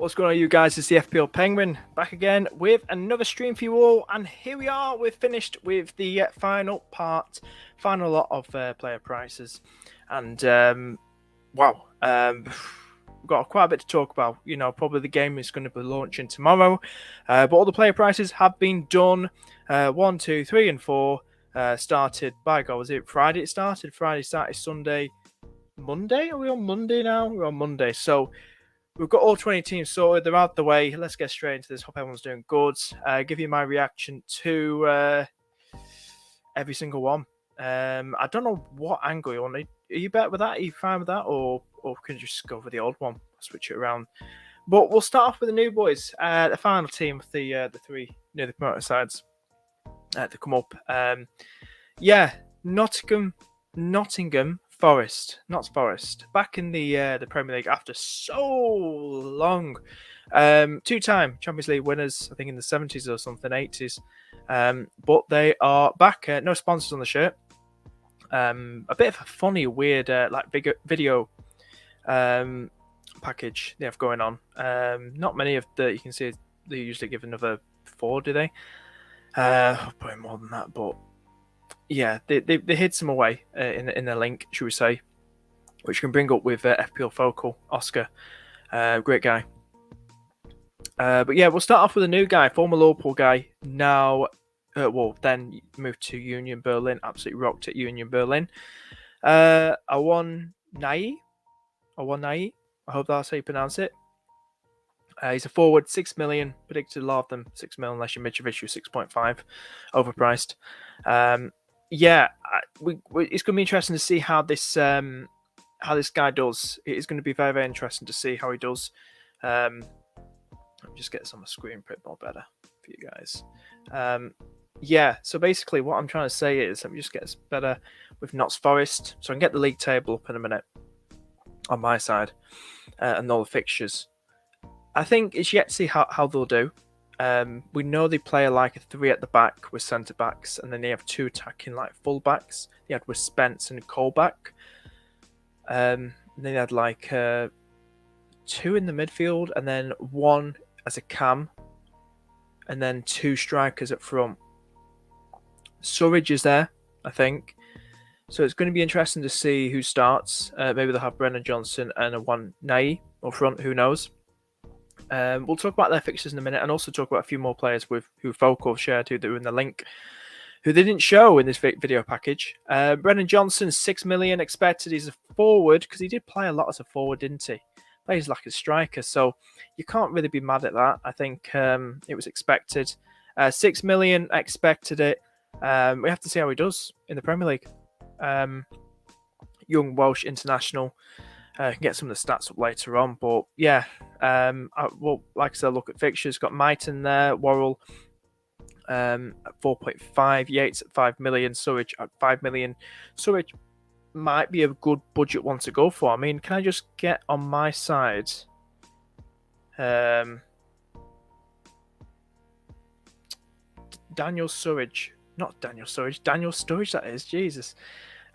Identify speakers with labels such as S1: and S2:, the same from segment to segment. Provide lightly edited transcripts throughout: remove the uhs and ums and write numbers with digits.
S1: What's going on, you guys? It's the FPL Penguin back again with another stream for you all, and here we are. We've finished with the final lot of player prices, and wow, we've got quite a bit to talk about. You know, probably the game is going to be launching tomorrow, but all the player prices have been done. 1, 2, 3, and 4 started by God. Was it Friday? It started Friday, Saturday, Sunday, Monday. Are we on Monday now? We're on Monday, so. We've got all 20 teams sorted. They're out the way. Let's get straight into this. Hope everyone's doing good. Give you my reaction to every single one. I don't know what angle you want. Are you better with that? Are you fine with that? Or can you just go for the old one? Switch it around. But we'll start off with the new boys. The final team of the three near the promoter sides to come up. Nottingham Forest, not Forest, back in the Premier League after so long. 2-time Champions League winners, I think in the 70s or something, 80s. But they are back. No sponsors on the shirt. A bit of a funny, weird, video package they have going on. Not many of the you can see they usually give another 4, do they? Probably more than that, but. Yeah, they hid some away in the link, should we say, which you can bring up with FPL Focal, Oscar. Great guy. But yeah, we'll start off with a new guy, former Liverpool guy. Now, then moved to Union Berlin, absolutely rocked at Union Berlin. Awon Nai. I hope that's how you pronounce it. He's a forward, 6 million. Predicted a lot of them, 6 million, unless you're Mitrovic, 6.5, overpriced. It's going to be interesting to see how this guy does. It is going to be very, very interesting to see how he does. Let me just get this on the screen a bit more better for you guys. So basically what I'm trying to say is, let me just get this better with Notts Forest. So I can get the league table up in a minute on my side and all the fixtures. I think it's yet to see how they'll do. We know they play like a 3 at the back with centre backs, and then they have 2 attacking like full backs. They had with Spence and Colback. Then they had like 2 in the midfield, and then 1 as a cam, and then 2 strikers up front. Surridge is there, I think. So it's going to be interesting to see who starts. Maybe they'll have Brennan Johnson and a one Nai up front. Who knows? We'll talk about their fixtures in a minute, and also talk about a few more players who Focal shared who were in the link, who they didn't show in this video package. Brennan Johnson, 6 million expected. He's a forward because he did play a lot as a forward, didn't he? Plays like a striker, so you can't really be mad at that. I think it was expected. 6 million expected it. We have to see how he does in the Premier League. Young Welsh international. I can get some of the stats up later on, but yeah, like I said, look at fixtures. Got Mighton there, Worrell at 4.5, Yates at 5 million, Surridge at 5 million. Surridge might be a good budget one to go for. I mean, can I just get on my side? Daniel Sturridge, that is, Jesus.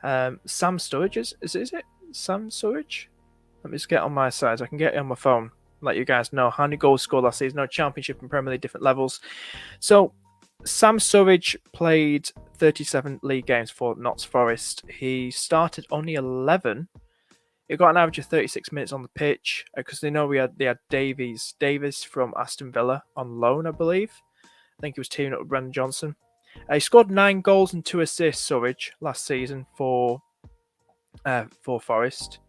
S1: Sam Sturridge, is it Sam Sturridge? Let me just get on my side. I can get it on my phone. Let you guys know how many goals scored last season. No Championship and Premier League, different levels. So, Sam Sturridge played 37 league games for Notts Forest. He started only 11. He got an average of 36 minutes on the pitch because they had Davies from Aston Villa on loan, I believe. I think he was teaming up with Brendan Johnson. He scored 9 goals and 2 assists, Surridge, last season for Forest.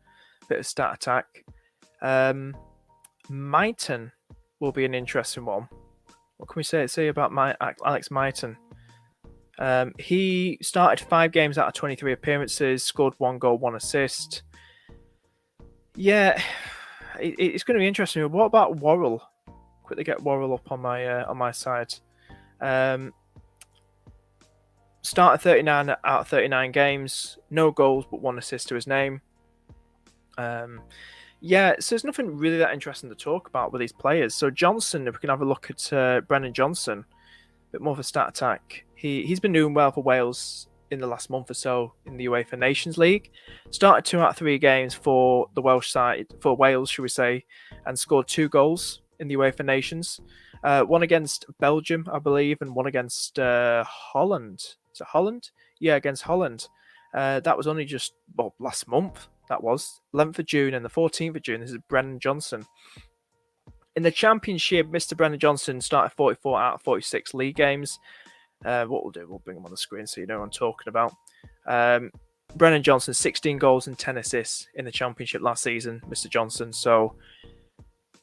S1: Bit of stat attack. Mighton will be an interesting one. What can we say about Alex Mighton? He started 5 games out of 23 appearances, scored 1 goal, 1 assist. Yeah, it's going to be interesting. What about Worrell? Quickly get Worrell up on my side. Started 39 out of 39 games, no goals but 1 assist to his name. So there's nothing really that interesting to talk about with these players. So Johnson, if we can have a look at Brennan Johnson, a bit more of a stat attack. He's been doing well for Wales in the last month or so in the UEFA Nations League. Started 2 out of 3 games for the Welsh side, for Wales, should we say, and scored 2 goals in the UEFA Nations. One against Belgium, I believe, and one against Holland. Is it Holland? Yeah, against Holland. That was only just last month. That was 11th of June and the 14th of June. This is Brennan Johnson. In the Championship, Mr. Brennan Johnson started 44 out of 46 league games. What we'll do, we'll bring him on the screen so you know what I'm talking about. Brennan Johnson, 16 goals and 10 assists in the Championship last season, Mr. Johnson. So,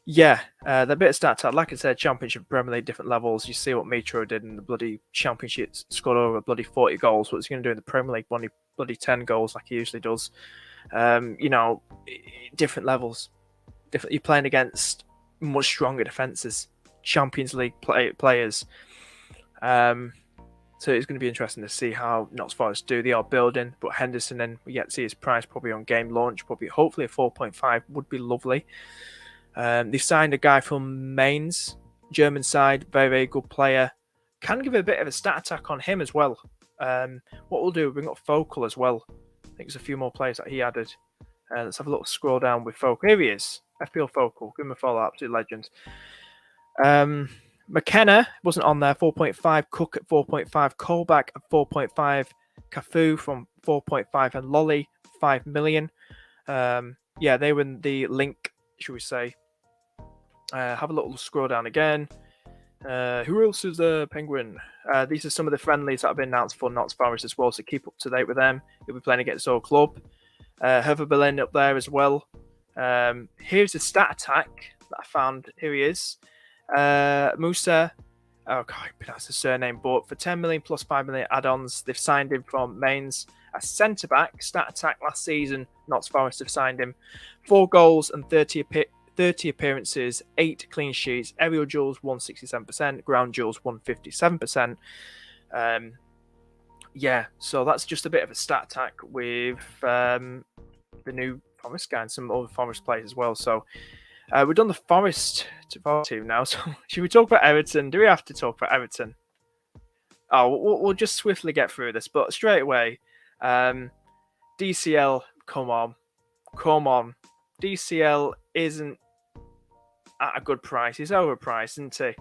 S1: yeah, the bit of stats, like I said, Championship, Premier League, different levels. You see what Mitro did in the bloody Championship, scored over bloody 40 goals. What's he going to do in the Premier League? Bloody 10 goals like he usually does. Different levels. You're playing against much stronger defenses, Champions League players. So it's going to be interesting to see how Notts Forest do. They are building, but Henderson, then we get to see his price probably on game launch. Hopefully a 4.5 would be lovely. They've signed a guy from Mainz, German side, very, very good player. Can give a bit of a stat attack on him as well. What we'll do, bring up Focal as well. I think there's a few more players that he added. Let's have a little scroll down with Focal. Here he is, FPL Focal. Give him a follow, absolute legend. McKenna wasn't on there, 4.5. Cook at 4.5. Colback at 4.5. Cafu from 4.5. And Lolly, 5 million. They were in the link, should we say. Have a little scroll down again. Who else is the Penguin? These are some of the friendlies that have been announced for Notts Forest as well, so keep up to date with them. He'll be playing against our club. Hervé Berlin up there as well. Here's a stat attack that I found. Here he is. Musa, I can't pronounce the surname, but for 10 million plus 5 million add-ons, they've signed him from Mainz. A centre-back, stat attack last season, Notts Forest have signed him. 4 goals and 30 appearances, 8 clean sheets, aerial duels 167%, ground duels 157%. So that's just a bit of a stat attack with the new Forest guy and some other Forest players as well. So we've done the Forest team now, so should we talk about Everton? Do we have to talk about Everton? We'll just swiftly get through this, but straight away, DCL, come on. DCL isn't at a good price. He's overpriced, isn't he?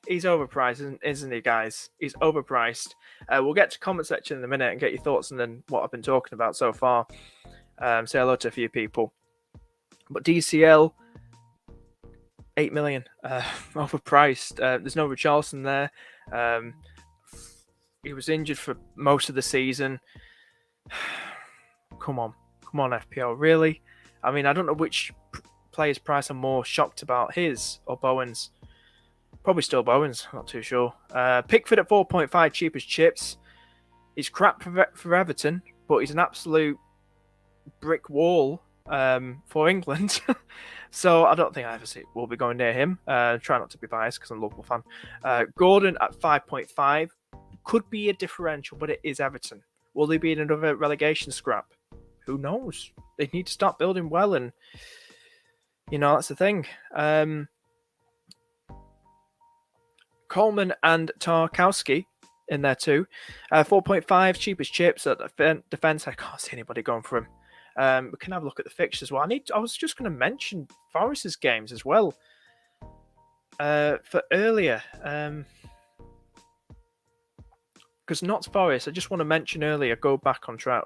S1: He's overpriced, isn't he, guys? He's overpriced. We'll get to comment section in a minute and get your thoughts on then what I've been talking about so far. Say hello to a few people. But DCL, 8 million, overpriced. There's no Richarlison there. He was injured for most of the season. Come on, FPL, really? I mean, I don't know which player's price I'm more shocked about, his or Bowen's. Probably still Bowen's, not too sure. Pickford at 4.5, cheap as chips. He's crap for Everton, but he's an absolute brick wall for England. So I don't think we'll be going near him. Try not to be biased because I'm a Liverpool fan. Gordon at 5.5. Could be a differential, but it is Everton. Will they be in another relegation scrap? Who knows? They need to start building well, and that's the thing. Coleman and Tarkowski in there too. 4.5, cheap as chips at defense. I can't see anybody going for him. We can have a look at the fixtures as well. I was just going to mention Forest's games as well for earlier. Because Notts Forest, I just want to mention earlier, go back on track,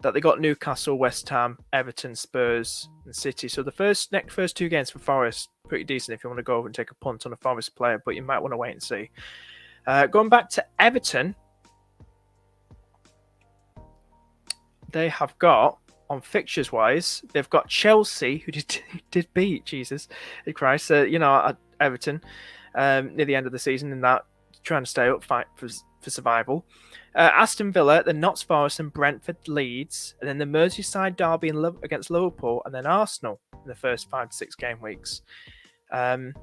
S1: that they got Newcastle, West Ham, Everton, Spurs, and City. So the first 2 games for Forest, pretty decent if you want to go over and take a punt on a Forest player, but you might want to wait and see. Going back to Everton, they have got, on fixtures-wise, they've got Chelsea, who did beat, Jesus Christ, Everton near the end of the season in that, trying to stay up, fight for survival. Aston Villa, the Notts Forest and Brentford, Leeds, and then the Merseyside derby against Liverpool, and then Arsenal in the first 5 to 6 game weeks. I'm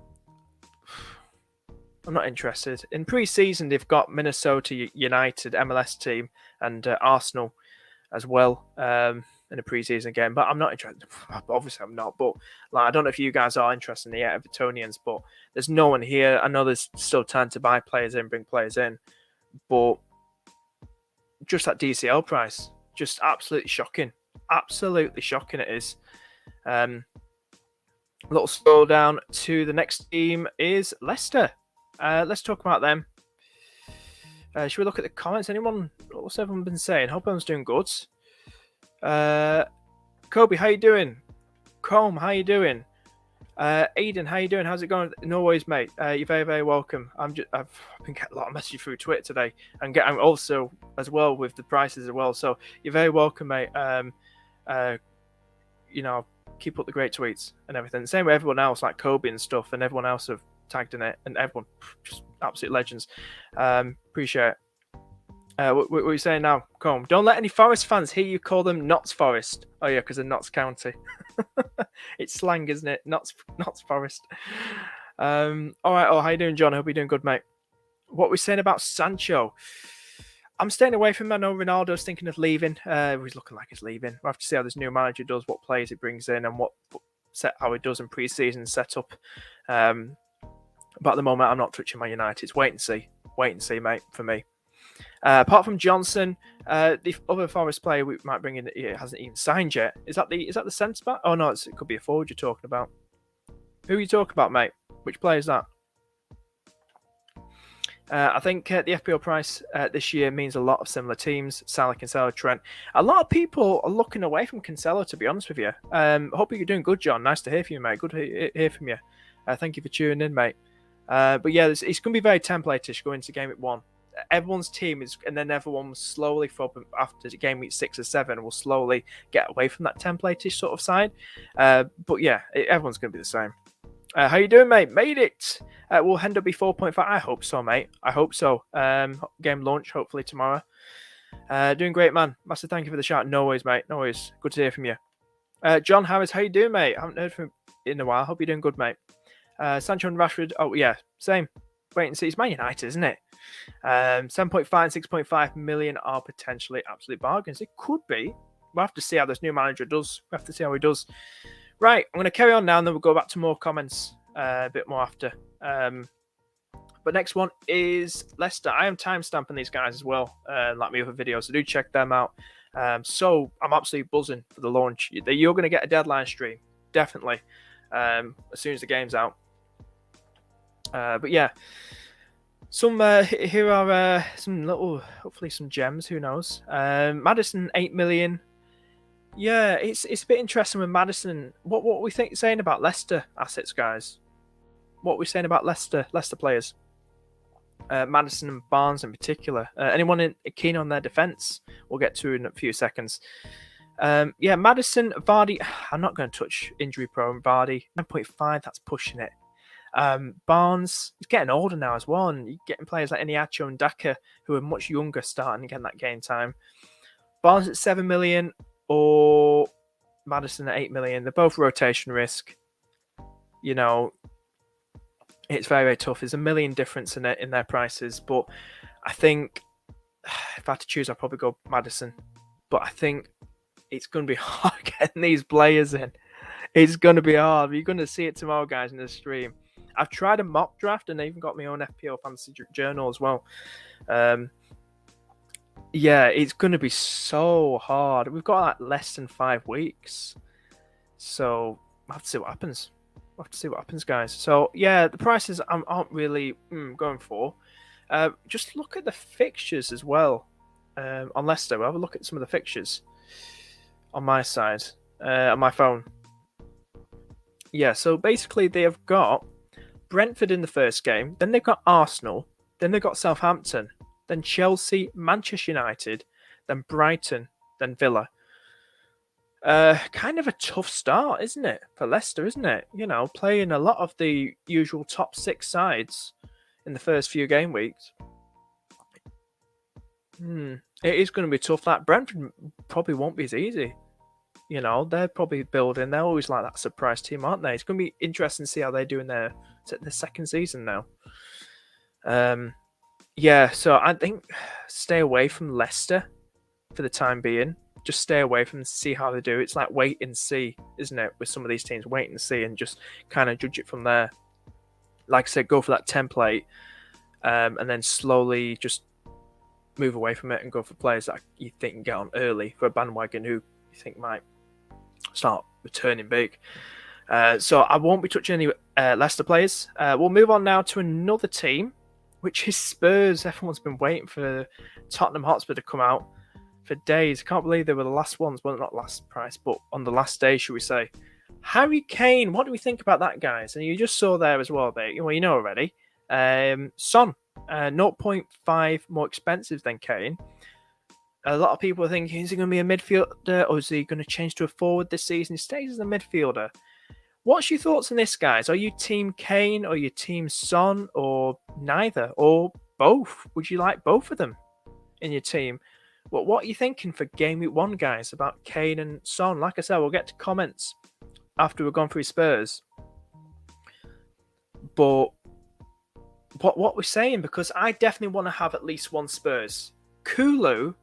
S1: not interested. In pre-season, they've got Minnesota United, MLS team, and Arsenal as well in a pre-season game. But I'm not interested. Obviously, I'm not. But I don't know if you guys are interested in the Evertonians, but there's no one here. I know there's still time to buy players in, bring players in, but just that DCL price, just absolutely shocking. Absolutely shocking it is. A little scroll down to the next team is Leicester. Let's talk about them. Should we look at the comments? What's everyone been saying? Hope everyone's doing good. Kobe, how you doing? Combe, how you doing? Aiden, how you doing? How's it going? No worries, mate. You're very, very welcome. I've been getting a lot of messages through Twitter today, and I'm also as well with the prices as well. So you're very welcome, mate. Keep up the great tweets and everything. Same with everyone else, like Kobe and stuff, and everyone else have tagged in it, and everyone just absolute legends. Appreciate it. What are you saying now, Combe? Don't let any Forest fans hear you call them Notts Forest. Oh yeah, because of Notts County. It's slang, isn't it? Notts Forest. All right. Oh, how you doing, John? I hope you're doing good, mate. What are we saying about Sancho? I'm staying away from him. I know Ronaldo's thinking of leaving. He's looking like he's leaving. We'll have to see how this new manager does, what players he brings in, and how he does in pre-season setup. But at the moment, I'm not touching my United. It's wait and see, mate, for me. Apart from Johnson, the other Forest player we might bring in, it hasn't even signed yet. Is that the centre back? Oh no, it could be a forward you're talking about. Who are you talking about, mate? Which player is that? I think the FPL price this year means a lot of similar teams. Salah, Cancelo, Trent. A lot of people are looking away from Cancelo, to be honest with you. Hope you're doing good, John. Nice to hear from you, mate. Good to hear from you. Thank you for tuning in, mate. But yeah, it's going to be very template-ish going into game week 1. Everyone's team is, and then everyone will slowly, after game week 6 or 7, will slowly get away from that template-ish sort of side. But yeah, everyone's going to be the same. How you doing, mate? Made it. Will Hendo be 4.5? I hope so, mate. I hope so. Game launch, hopefully tomorrow. Doing great, man. Massive thank you for the shout. No worries, mate. No worries. Good to hear from you. John Harris, how you doing, mate? I haven't heard from you in a while. Hope you're doing good, mate. Sancho and Rashford. Oh, yeah. Same. Wait and see. It's Man United, isn't it? 7.5 and 6.5 million are potentially absolute bargains. It could be. We'll have to see how this new manager does. We'll have to see how he does. Right, I'm going to carry on now, and then we'll go back to more comments a bit more after. But next one is Leicester. I am timestamping these guys as well, like my other videos, so do check them out. So I'm absolutely buzzing for the launch. You're going to get a deadline stream, definitely, as soon as the game's out. But yeah, here are some little, hopefully some gems. Who knows? Maddison, 8 million. Yeah, it's a bit interesting with Maddison. What we saying about Leicester assets, guys? What are we saying about Leicester players? Maddison and Barnes in particular. Anyone keen on their defence? We'll get to in a few seconds. Yeah, Maddison, Vardy. I'm not going to touch injury prone Vardy. 9.5. That's pushing it. Barnes is getting older now as well, and you're getting players like Iniacho and Daka who are much younger starting again that game time. Barnes at 7 million or Maddison at 8 million. They're both rotation risk. You know, it's very, very tough. There's a million difference in their prices, but I think if I had to choose, I'd probably go Maddison. But I think it's going to be hard getting these players in. It's going to be hard. You're going to see it tomorrow, guys, in the stream. I've tried a mock draft, and I even got my own FPL fantasy journal as well. Yeah, it's going to be so hard. We've got like less than 5 weeks. So we'll have to see what happens. Guys. So, yeah, the prices aren't really going for. Just look at the fixtures as well on Leicester. We'll have a look at some of the fixtures on my side, on my phone. Yeah, so basically they have got Brentford in the first game. Then they've got Arsenal. Then they've got Southampton. Then Chelsea, Manchester United, then Brighton, then Villa. Kind of a tough start, isn't it, for Leicester, isn't it? You know, playing a lot of the usual top 6 sides in the first few game weeks. It is going to be tough. That Brentford probably won't be as easy. You know, they're probably building. They're always like that surprise team, aren't they? It's going to be interesting to see how they do in their second season now. Yeah, so I think stay away from Leicester for the time being. Just stay away from them, see how they do. It's like wait and see, isn't it? With some of these teams, wait and see and just kind of judge it from there. Like I said, go for that template and then slowly just move away from it and go for players that you think can get on early for a bandwagon who you think might start returning big. So I won't be touching any Leicester players. We'll move on now to another team, which is Spurs. Everyone's been waiting for Tottenham Hotspur to come out for days. I can't believe they were the last ones. Well, not last price, but on the last day, should we say. Harry Kane, what do we think about that, guys? And you just saw there as well, well, you know already. Son, 0.5 more expensive than Kane. A lot of people are thinking, is he going to be a midfielder or is he going to change to a forward this season? He stays as a midfielder. What's your thoughts on this, guys? Are you team Kane or you team Son or neither or both? Would you like both of them in your team? What are you thinking for game week 1, guys, about Kane and Son? Like I said, we'll get to comments after we've gone through Spurs. But what we're saying, because I definitely want to have at least one Spurs. Kulu,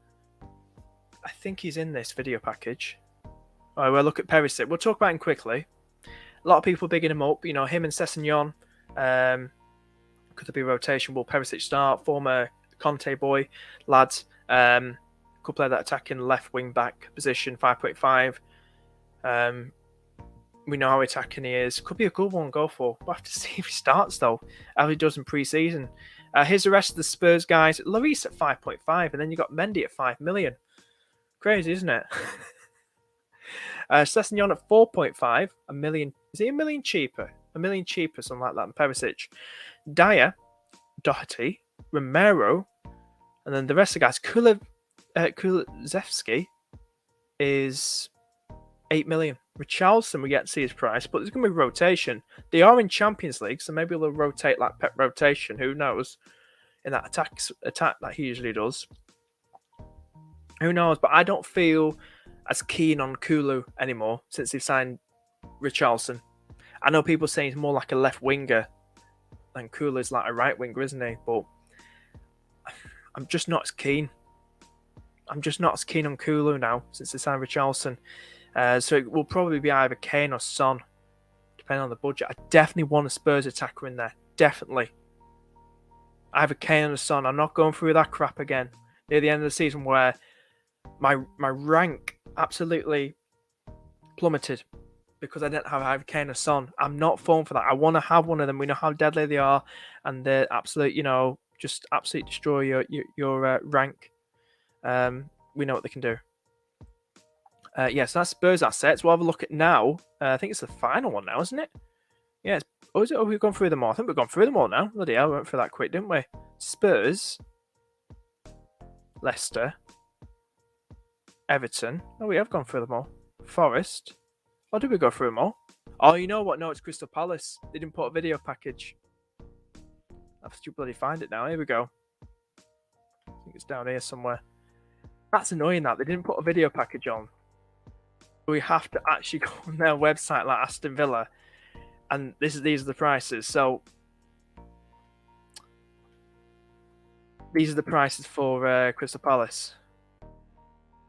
S1: I think he's in this video package. All right, we'll look at Perisic. We'll talk about him quickly. A lot of people bigging him up. You know, him and Sessegnon. Could there be rotation? Will Perisic start? Former Conte boy, lads. Could play that attacking left wing back position, 5.5. We know how attacking he is. Could be a good one to go for. We'll have to see if he starts, though, how he does in pre-season. Here's the rest of the Spurs guys. Lloris at 5.5, and then you got Mendy at 5 million. Crazy, isn't it? Sessegnon at 4.5, a million. Is he a million cheaper? A million cheaper, something like that. And Perisic, Dyer, Doherty, Romero, and then the rest of the guys. Kulusevski is 8 million. Richarlison, we get to see his price, but there's going to be rotation. They are in Champions League, so maybe they'll rotate like Pep rotation. Who knows? In that attack that he usually does. Who knows? But I don't feel as keen on Kulu anymore since they've signed Richarlison. I know people saying he's more like a left winger, and Kulu's like a right winger, isn't he? But I'm just not as keen. I'm just not as keen on Kulu now since they signed Richarlison. So it will probably be either Kane or Son, depending on the budget. I definitely want a Spurs attacker in there. Definitely. Either Kane or Son. I'm not going through that crap again near the end of the season where my rank absolutely plummeted because I didn't have either Kane or Son. I'm not falling for that. I want to have one of them. We know how deadly they are, and they're absolute, just absolutely destroy your rank. We know what they can do. So that's Spurs assets. We'll have a look at now. I think it's the final one now, isn't it? Yeah. Is it? Oh, we've gone through them all. I think we've gone through them all now. Bloody hell, we went through that quick, didn't we? Spurs, Leicester, Everton. Oh, we have gone through them all. Forest. Oh, did we go through them all? Oh, you know what? No, it's Crystal Palace. They didn't put a video package. I have to bloody find it now. Here we go. I think it's down here somewhere. That's annoying that they didn't put a video package on. We have to actually go on their website like Aston Villa, and these are the prices. So these are the prices for Crystal Palace.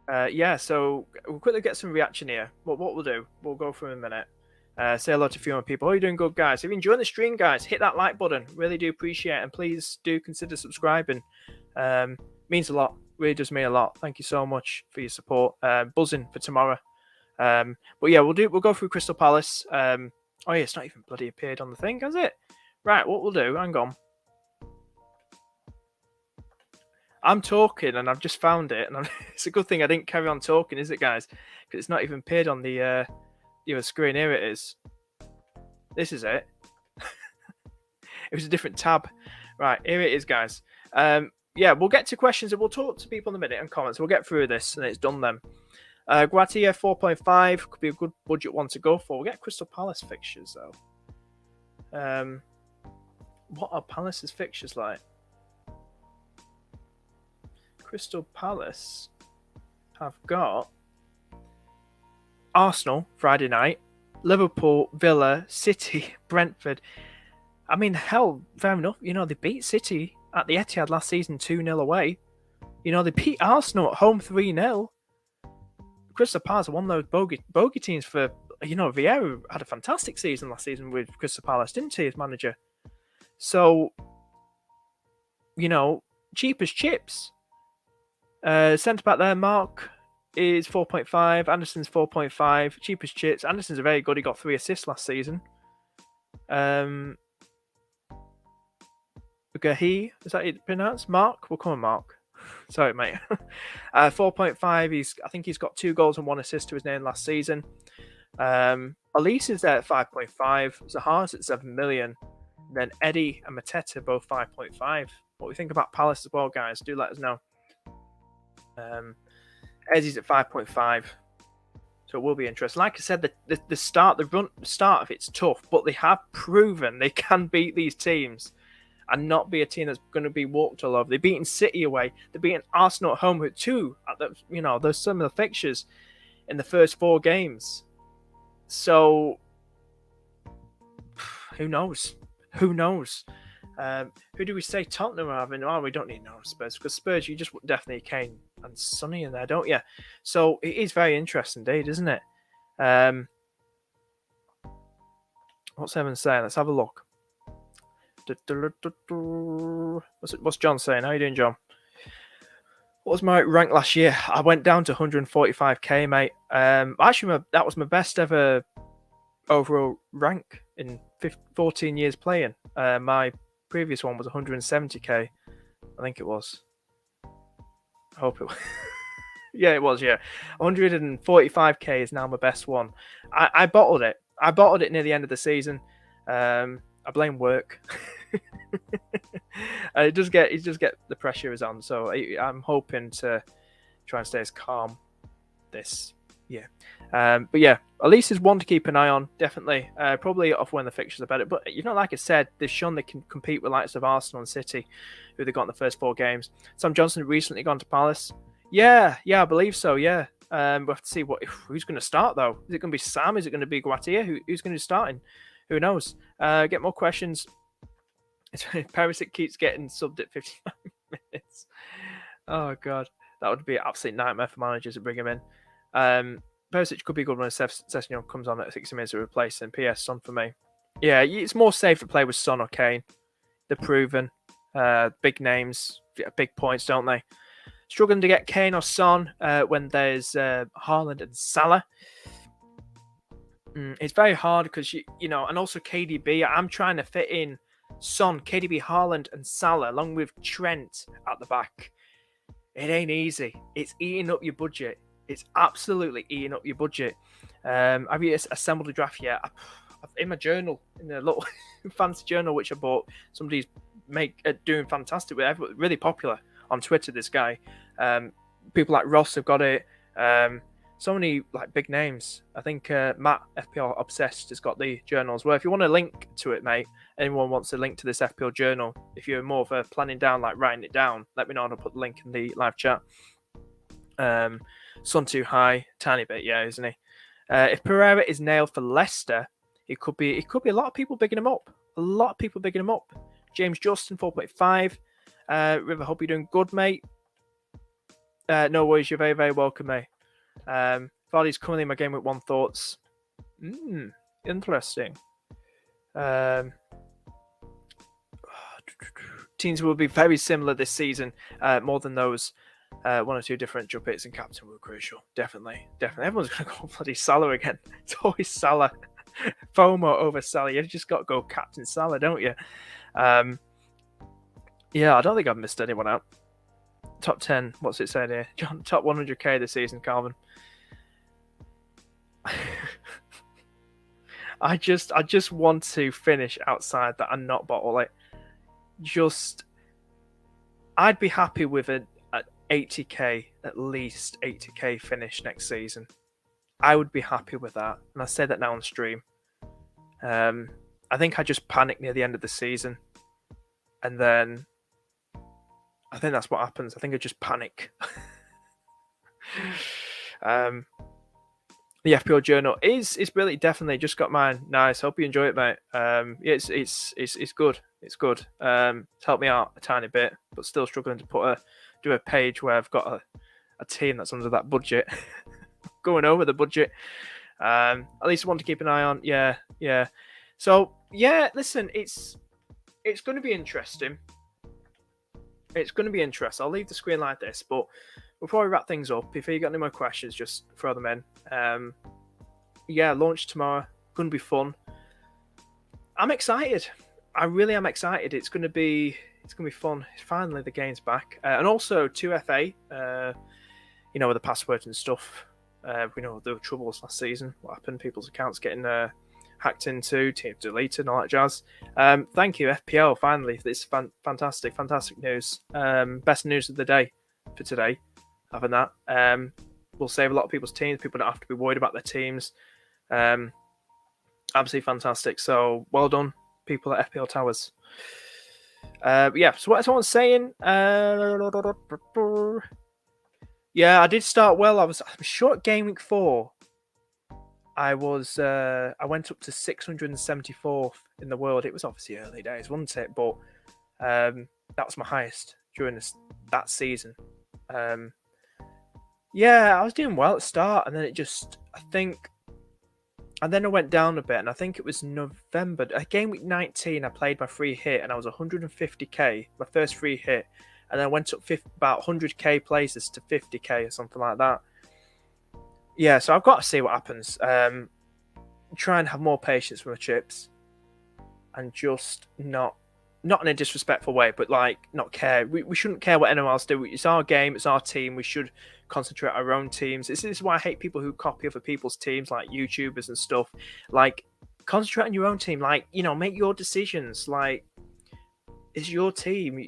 S1: So we'll quickly get some reaction here. What we'll do, we'll go through in a minute. Say hello to a few more people. How are you doing, good guys? If you're enjoying the stream, guys, hit that like button. Really do appreciate it, and please do consider subscribing. Means a lot. Really does mean a lot. Thank you so much for your support. Buzzing for tomorrow. But yeah, we'll go through Crystal Palace. Oh yeah, it's not even bloody appeared on the thing, has it? Right, what we'll do, hang on. I'm talking and I've just found it, and it's a good thing I didn't carry on talking, is it, guys? Because it's not even appeared on the screen. Here it is. This is it. It was a different tab. Right, here it is, guys. We'll get to questions and we'll talk to people in a minute and comments. We'll get through this and it's done then. Guatia 4.5 could be a good budget one to go for. We'll get Crystal Palace fixtures though. What are Palace's fixtures like? Crystal Palace have got Arsenal Friday night, Liverpool, Villa, City, Brentford. I mean, hell, fair enough. They beat City at the Etihad last season 2-0 away. They beat Arsenal at home 3-0. Crystal Palace are one of those bogey teams for, Vieira had a fantastic season last season with Crystal Palace, didn't he, as manager? So, cheap as chips. Centre back there, Mark is 4.5. Anderson's 4.5. Cheapest chits. Anderson's very good. He got 3 assists last season. Gahi, is that it pronounced? Mark? We'll call him Mark. Sorry, mate. 4.5. I think he's got 2 goals and 1 assist to his name last season. Elise is there at 5.5. Zaha's at 7 million. Then Eddie and Mateta both 5.5. What do we think about Palace as well, guys? Do let us know. Eddie's at 5.5. So it will be interesting. Like I said, the start of it's tough, but they have proven they can beat these teams and not be a team that's going to be walked all over. They've beaten City away. They've beaten Arsenal at home with 2. There's some of the fixtures in the first 4 games. So who knows? Who knows? Who do we say Tottenham are having? Oh, we don't need no Spurs, because Spurs, you just definitely Kane and Sonny in there, don't you? So it is very interesting indeed, isn't it? What's Evan saying? Let's have a look. What's John saying? How you doing, John? What was my rank last year? I went down to 145k, mate. Actually, that was my best ever overall rank in 14 years playing. My previous one was 170k. I think it was. I hope it was. Yeah, it was, yeah. 145k is now my best one. I bottled it. I bottled it near the end of the season. I blame work. It does get the pressure is on, so I'm hoping to try and stay as calm this year. But yeah, at least is one to keep an eye on, definitely. Probably off when the fixtures are better. But like I said, they've shown they can compete with likes of Arsenal and City, who they got in the first 4 games. Sam Johnson recently gone to Palace. Yeah, I believe so. Yeah, we'll have to see who's going to start though. Is it going to be Sam? Is it going to be Guatia? Who's going to be starting? Who knows? Get more questions. Perisic keeps getting subbed at 59 minutes. Oh god, that would be an absolute nightmare for managers to bring him in. Perisic could be good when Sessegnon comes on at 60 minutes to replace him. PS Son for me. Yeah, it's more safe to play with Son or Kane. They're proven. Big names, big points, don't they? Struggling to get Kane or Son when there's Haaland and Salah. It's very hard because and also KDB. I'm trying to fit in Son, KDB, Haaland, and Salah along with Trent at the back. It ain't easy. It's eating up your budget. It's absolutely eating up your budget. Have you assembled a draft yet? In my journal, in a little fancy journal which I bought, somebody's doing fantastic with it. Really popular on Twitter, this guy. People like Ross have got it. So many like big names. I think Matt FPL Obsessed has got the journal as well. If you want a link to it, mate, anyone wants a link to this FPL journal, if you're more of a planning down, like writing it down, let me know and I'll put the link in the live chat. Son too high, tiny bit, yeah, isn't he? If Pereira is nailed for Leicester, it could be a lot of people bigging him up. A lot of people bigging him up. James Justin 4.5. River, hope you're doing good, mate. No worries, you're very, very welcome, mate. Vardy's coming in my game with 1 thoughts. Interesting. Teams will be very similar this season, more than those 1 or 2 different jump hits and captain were crucial. Definitely. Everyone's going to go bloody Salah again. It's always Salah. FOMO over Salah. You've just got to go captain Salah, don't you? Yeah, I don't think I've missed anyone out. Top 10. What's it saying here? John, top 100k this season, Calvin. I just want to finish outside that and not bottle it. I'd be happy with an 80k, at least 80k finish next season. I would be happy with that, and I say that now on stream. I think I just panicked near the end of the season, and then I think that's what happens. I think I just panic. The FPL journal is really definitely just got mine. Nice. Hope you enjoy it, mate. Yeah, it's good. It's good. It's helped me out a tiny bit, but still struggling to do a page where I've got a team that's under that budget, going over the budget. At least I want to keep an eye on. Yeah. So yeah, listen, it's going to be interesting. It's going to be interesting. I'll leave the screen like this, but before we wrap things up, if you got any more questions, just throw them in. Yeah, launch tomorrow. Going to be fun. I'm excited. I really am excited. It's going to be fun. Finally, the game's back, and also 2FA. With the passwords and stuff. We know there were troubles last season. What happened? People's accounts getting hacked into, teams deleted, and all that jazz. Thank you, FPL. Finally, this fantastic news. Best news of the day for today. Having that, will save a lot of people's teams. People don't have to be worried about their teams. Absolutely fantastic. So well done, people at FPL Towers. Yeah. So what someone's saying. Yeah, I did start well. I was short game week 4. I went up to 674th in the world. It was obviously early days, wasn't it? But that was my highest during that season. Yeah, I was doing well at the start, and then I went down a bit, and I think it was November. Game week 19, I played my free hit, and I was 150k, my first free hit. And then I went up about 100k places to 50k or something like that. Yeah, so I've got to see what happens. Try and have more patience with my chips, and just not in a disrespectful way, but like not care. We shouldn't care what anyone else do. It's our game. It's our team. We should concentrate on our own teams. This is why I hate people who copy other people's teams, like YouTubers and stuff. Like, concentrate on your own team. Like, make your decisions. Like, it's your team.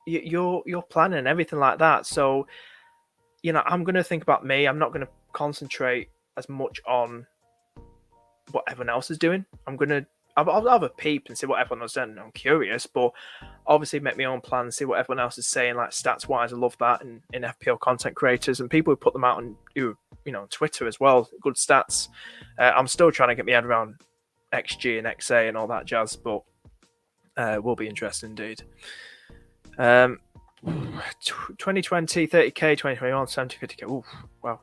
S1: You're planning and everything like that. So, I'm going to think about me. I'm not going to concentrate as much on what everyone else is doing. I'll have a peep and see what everyone else is doing. I'm curious, but obviously make my own plan, see what everyone else is saying, like stats wise. I love that in FPL content creators and people who put them out on Twitter as well. Good stats. I'm still trying to get my head around XG and XA and all that jazz, but will be interesting indeed. 2020 30k, 2021 70 50k. Ooh, wow.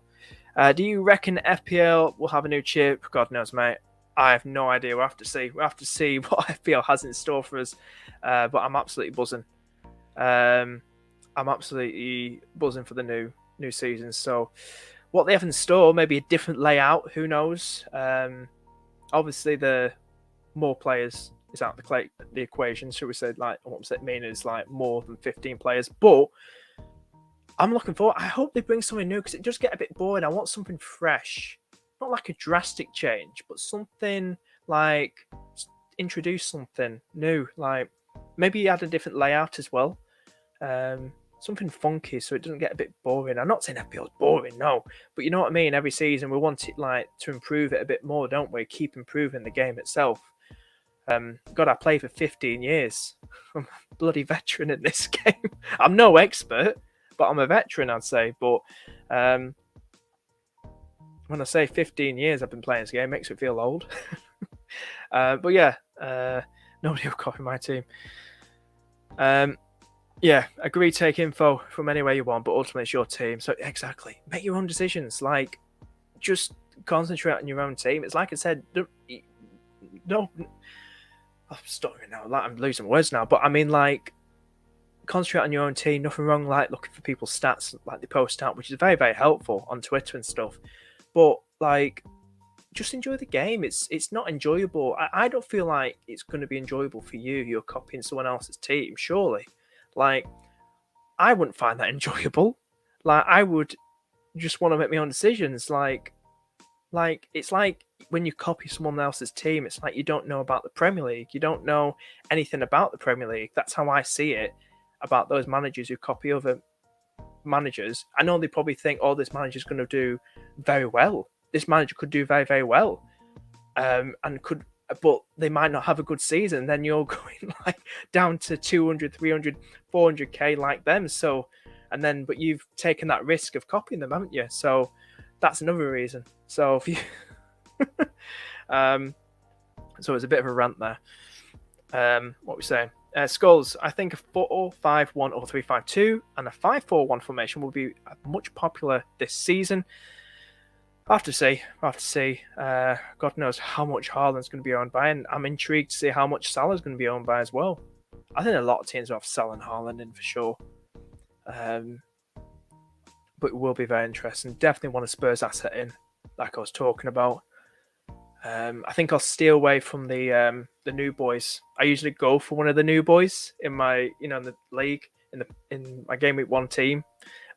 S1: Do you reckon FPL will have a new chip? God knows, mate. I have no idea. We'll have to see. We'll have to see what FPL has in store for us. But I'm absolutely buzzing. I'm absolutely buzzing for the new season. So what they have in store, maybe a different layout. Who knows? Obviously, the more players is out the equation. So we said, like, what does it mean is like more than 15 players. But I'm looking forward. I hope they bring something new because it does get a bit boring. I want something fresh. Not like a drastic change, but something like introduce something new. Like maybe add a different layout as well. Something funky so it doesn't get a bit boring. I'm not saying FPL is boring, no. But you know what I mean? Every season we want it like to improve it a bit more, don't we? Keep improving the game itself. God, I played for 15 years. I'm a bloody veteran in this game. I'm no expert, but I'm a veteran, I'd say. But when I say 15 years I've been playing this game, it makes me feel old. But yeah, nobody will copy my team. Yeah, agree, take info from anywhere you want, but ultimately it's your team. So exactly, make your own decisions. Like, just concentrate on your own team. It's like I said, no, I'm stuttering now. Like, I'm losing words now, but I mean, like, concentrate on your own team. Nothing wrong, like looking for people's stats, like they post out, which is very, very helpful on Twitter and stuff. But like, just enjoy the game. It's not enjoyable. I don't feel like it's going to be enjoyable for you. You're copying someone else's team, surely. Like, I wouldn't find that enjoyable. Like, I would just want to make my own decisions. Like it's like when you copy someone else's team, it's like you don't know about the Premier League. You don't know anything about the Premier League. That's how I see it about those managers who copy other managers. I know they probably think, oh, this manager's going to do very well. This manager could do very, very well. But they might not have a good season. Then you're going like down to 200, 300, 400k like them. So, but you've taken that risk of copying them, haven't you? So that's another reason. So if you, so it's a bit of a rant there. What we're saying, Skulls. I think a 4-5-1 or 3-5-2 and a 5-4-1 formation will be much popular this season. I have to see. God knows how much Haaland's going to be owned by, and I'm intrigued to see how much Salah's going to be owned by as well. I think a lot of teams will have Salah and Haaland in for sure. But it will be very interesting. Definitely want a Spurs asset in, like I was talking about. I think I'll steer away from the new boys. I usually go for one of the new boys in my in the league in my game week 1 team,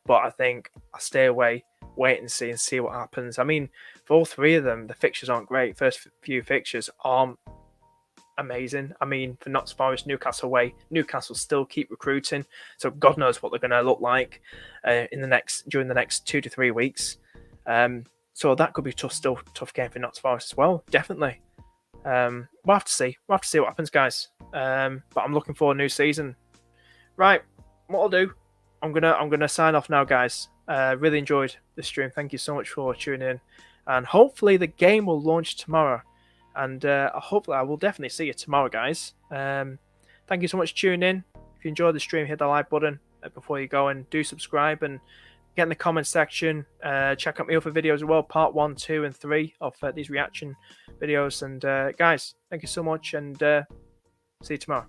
S1: but I think I'll stay away, wait and see what happens. I mean, for all 3 of them, the fixtures aren't great. First few fixtures aren't amazing. I mean, for Notts Forest, Newcastle away, Newcastle still keep recruiting, so God knows what they're going to look like during the next 2 to 3 weeks. So that could be tough game for Notts Forest as well. Definitely. We'll have to see. We'll have to see what happens, guys. But I'm looking for a new season. Right, what I'll do, I'm gonna sign off now, guys. Really enjoyed the stream. Thank you so much for tuning in, and hopefully the game will launch tomorrow. And hopefully I will definitely see you tomorrow, guys. Thank you so much for tuning in. If you enjoyed the stream, hit the like button before you go, and do subscribe and get in the comment section. Check out my other videos as well, part 1, 2, and 3 of these reaction videos. And guys, thank you so much, and see you tomorrow.